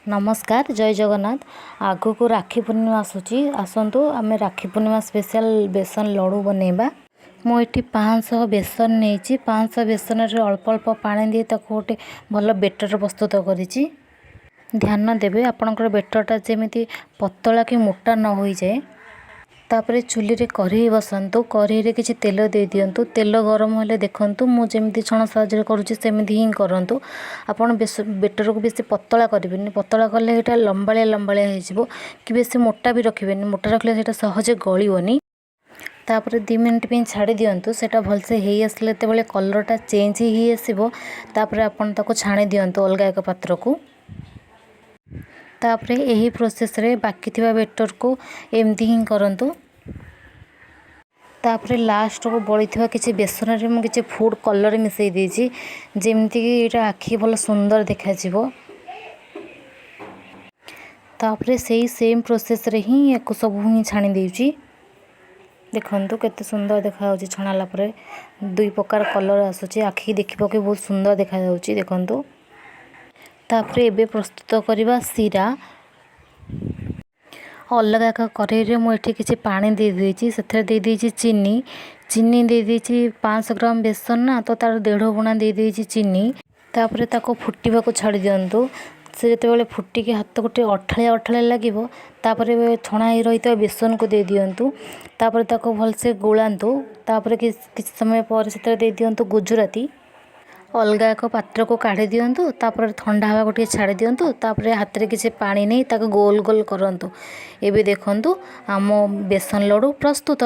नमस्कार जय जगन्नाथ। आगु को राखी पूर्णिमा आसूची आसतु आम राखी पूर्णिमा स्पेशल बेसन लड़ू बनैबा। मुझे 500 बेसन नहीं 500 बेसन अल्प अल्प पानी दी गोटे भल बेटर प्रस्तुत करी। ध्यान देवे आपणकर बेटरटा जमी पतला कि मोटा न हो जाए। तापर चूल्ही रे कढ़ई बसंतु कढ़ई रे किछि तेल दे दियंतु। तेल गरम होले देखंतु मु जेमती छण साहाଯ୍य करूछि सेमती ही करंतु। आपण बेटर को बेसी पतला करिवेनी, पतला कले एटा लंबालिया लंबालिया हो जिवो कि बेसी मोटा भी रखिवेनी, मोटा रखले सेटा सहजे गळिवनी। तापर 2 मिनिट पे छाड़ी दियंतु। सेटा भलसे हेई आसले तेबेले कलरटा चेंज ही आसीबो। तापर आपण ताको छाणी दियंतु अलगा एक पात्र को। तापर यही प्रोसेस रे बाकी थिबा बेटर को एमती ही करंतु। तापर लास्ट को बड़ी थिबा किछि बेसन रे मु किछि फूड कलर मिसई देछि जेमती कि एटा आखि भल सुंदर देखा जिवो। तापर सेही सेम प्रोसेस रे ही एको सब ही छाणी देछि। देखंतु केते सुंदर देखा होछि छणाला परे 2 प्रकार कलर आसुछि। आखि देखिबो कि बहुत सुंदर देखा जाउछि देखंतु। तापर एबे प्रस्तुत करिबा सीरा। अलग एक कढ़ई मुझे किसी पानी दे देछि सेथरे दे देछि चीनी दे देछि 500 ग्राम बेसन ना तो तार 1.5 गुणा दे देछि चीनी। तापर ताको फुटिबा को छाड़ी दियंतु। से जेतेबेले फुटिकी हाथ गोटे अठालिया अठालिया लागिबो तापर छणा ही रहित बेसन को दे दियंतु। तापर ताको भलसे गोलांतु। तापर किछि समय पर सेथरे दे दियंतु गुजराती। अलगा एक पात्र को काढ़ी दियंतु। तापर ठंडा हवा को छाड़ी दियंतु। तापर हाथ रे किछि पानी नहीं ताको गोल गोल करंतु। एबे देखंतु आम बेसन लड्डू प्रस्तुत।